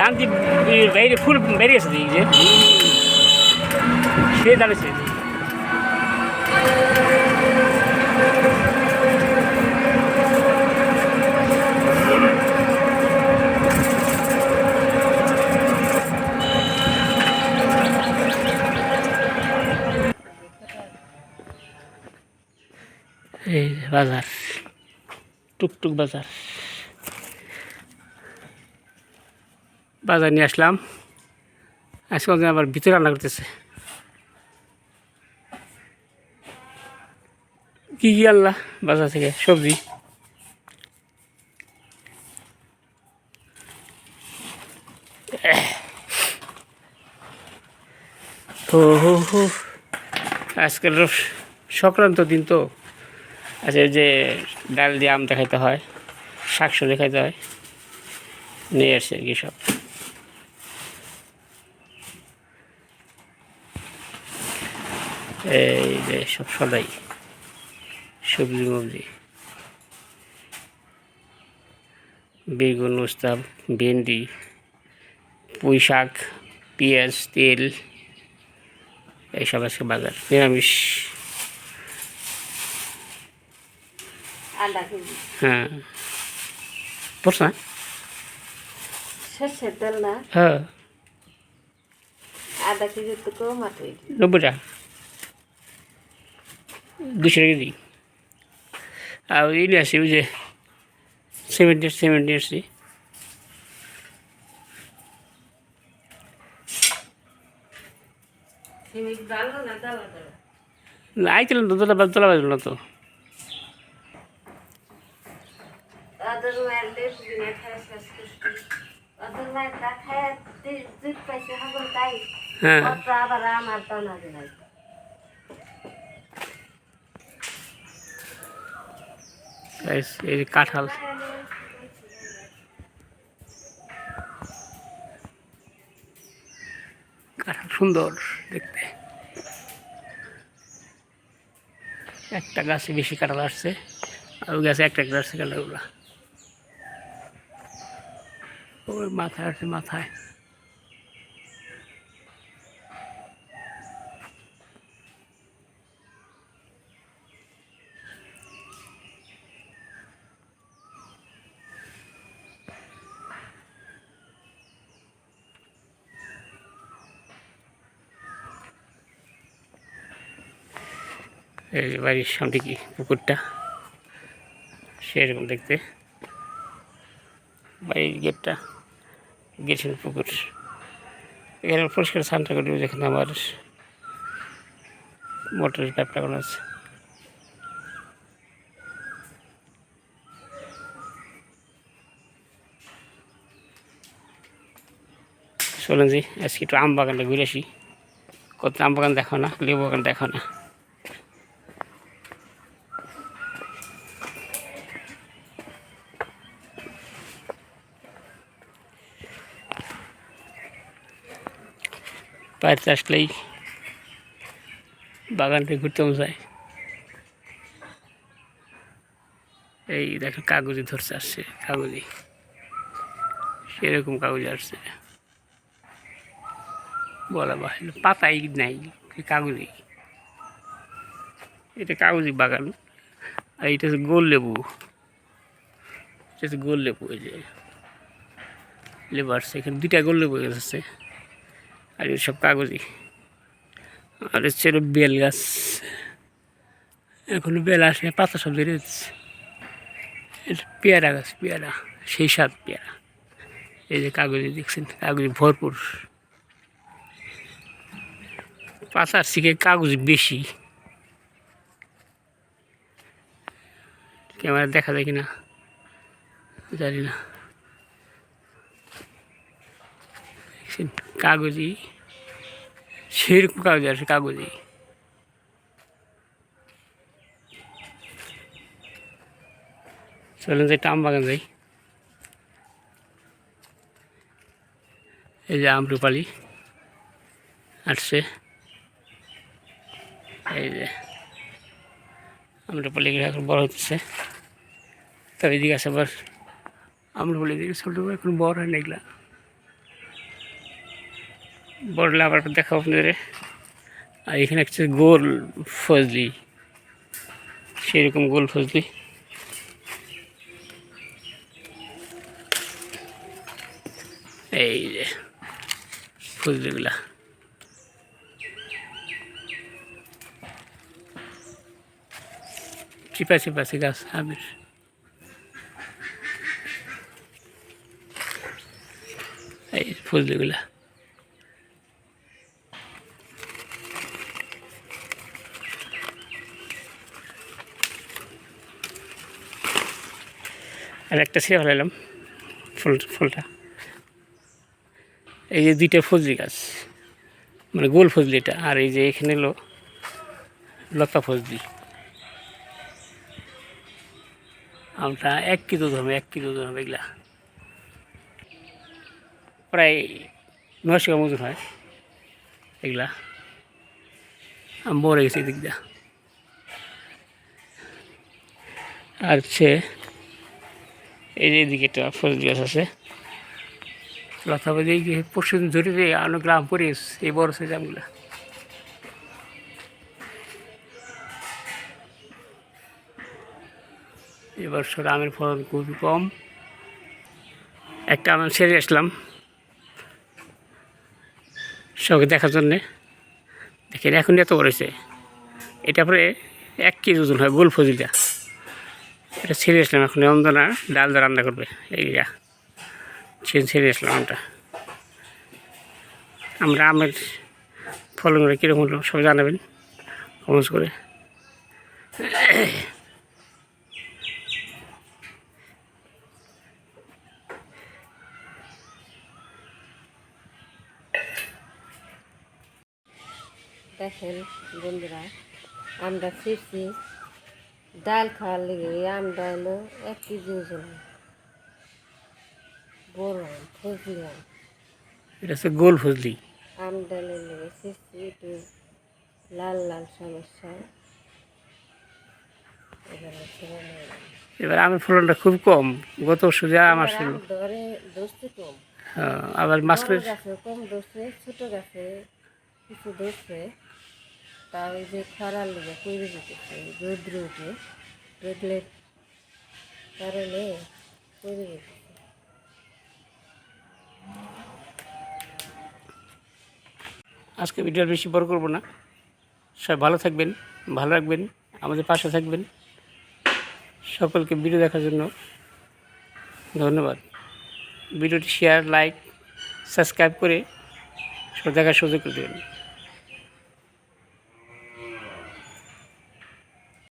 ধান যে বাইরে ফুল বেরিয়ে গেছে এই যে সে দাঁড়িয়েছে এই বাজার টুকটুক বাজার বাজার নিয়ে আসলাম আজকে আবার ভিতরে রান্না করতেছে কি কি আনলা বাজার থেকে সবজি আজকের সংক্রান্ত দিন তো আচ্ছা যে ডাল দিয়ে আমটা খাইতে হয় শাক সবজি খাইতে হয় নিয়ে আসছে আর কি সব এই যে সব সদাই সবজি মবজি বেগুন উস্তা ভেন্ডি পুঁই শাক পেঁয়াজ তেল এইসব আজকে বাজার নিরামিষ হ্যাঁ পড়ছ না সর্ষের তেল না হ্যাঁ আধা কেজি তো কম আছে 90 টাকা 200 টাকা দিই আর ওই নিয়ে আসি ওই যে সিমেন্ট আসছি না আইছিলাম তো তোলা বাজল না তো হ্যাঁ এই যে কাঁঠাল কাঁঠাল সুন্দর দেখতে একটা গাছে বেশি কাঁঠাল আসছে আর ওই গাছে একটা আসছে কাঁঠালগুলো ওই মাথায় আসছে মাথায় এই বাড়ির সামনে কি পুকুরটা সেরকম দেখতে বাড়ির গেটটা গেটের পুকুর এখানে পরিষ্কার স্নানটা করি যেখানে আমার মোটরের পাইপ লাগানো আছে চলেন জি আজকে একটু আম বাগানটা ঘুরে আসি কত আম বাগান দেখো না লেবু বাগান দেখো না বাড়িতে আসলেই বাগানটা ঘুরতে মন যায় এই দেখো কাগজি ধরছে আসছে কাগজি সেরকম কাগজ আসছে বলা বাহিল পাতাই নাই কাগজি এটা কাগজি বাগান আর এটা হচ্ছে গোল লেবু এটা হচ্ছে গোল লেবু এই যে লেবু আসছে এখানে 2টা গোল লেবু আছে আর এই সব কাগজি আর হচ্ছে বেল গাছ এখন বেল আসে পাতা সব ধরে যাচ্ছে এটা পেয়ারা গাছ পেয়ারা সেই স্বাদ পেয়ারা এই যে কাগজি দেখছেন কাগজি ভরপুর পাতার থেকে কাগজ বেশি ক্যামেরা দেখা যায় কিনা জানি না দেখছেন কাগজি সেরকম কাগজ আছে কাগজি চলেন যে আম বাগান যাই এই যে আমরুপালি আসছে এই যে আমরুপালি এখন বড় হচ্ছে তবে এদিকে আছে আবার আমরুপালি দিকে ছোটো এখন বড় হয় না এগুলা বড়লে আবার দেখাবো আপনাদের। আর এখানে একটা গোল ফজলি, সেরকম গোল ফজলি। এই যে ফজলিগুলা চিপা চিপা গাছ আমের। এই ফজলিগুলা আর একটা ছেড়ে ফেলাইলাম ফুলটা। এই যে দুইটা ফজলি গাছ, মানে গোল ফজলি এটা, আর এই যে এখানে হলো লতা ফজলি। আমটা 1 কিলো ধরবে, 1 কিলো ধরবে এগুলা, প্রায় 900 গ্রাম ওজন হয় এগুলা। আম মরে গেছে এদিক দিয়া। আর হচ্ছে এই যে এদিকে একটা ফজলি গাছ আছে, লতা ফজলি। এই যে পরশু দিন ধরে যে অনেক গ্রাম পরে এই বড় সাইজ আমগুলা। এবছর আমের ফলন খুবই কম। একটা আম ছেড়ে আসলাম সবকে দেখার জন্যে। দেখেন এখন এত বড় হয়েছে, এটা পরে 1 কেজি ওজন হয় গোল ফজলিটা। এটা ছেড়ে আসলাম, এখন অমদানা ডাল দিয়ে রান্না করবে। এই ছেড়ে আসলাম আমটা। আমরা আমের ফলনগুলো কীরকম হলো সব জানাবেন কমেন্টস করে। দেখেন বন্ধুরা, আমরা ছিঁড়ছি ডাল খাওয়ার লেগে। এই আমটা হলো 1 কেজি ওজন, বড় আম, ফজলি আম। এটা হচ্ছে গোল ফজলি। আম ডালের লেগে ছিঁড়ছি, একটু লাল লাল সমস্যা। এবারে ছেড়ে নিলাম। এবার আমের ফলনটা খুব কম, গত বছর যা আম এবার আসছিল। আম ধরে ধরছে কম, আবার বড় মাঝখানে গাছে কম ধরছে, ছোট গাছে কিছু ধরছে। তার এই যে খরার লেগে কইরে দিতেছে, রৌদ্র উঠে, রোদ্রের কারণে কইরে দিতেছে। আজকে ভিডিও বেশি বড় করবো না। সবাই ভালো থাকবেন, ভালো রাখবেন, আমাদের পাশে থাকবেন। সকলকে ভিডিও দেখার জন্য ধন্যবাদ। ভিডিওটি শেয়ার, লাইক, সাবস্ক্রাইব করে সব দেখার সুযোগ করে দেবেন।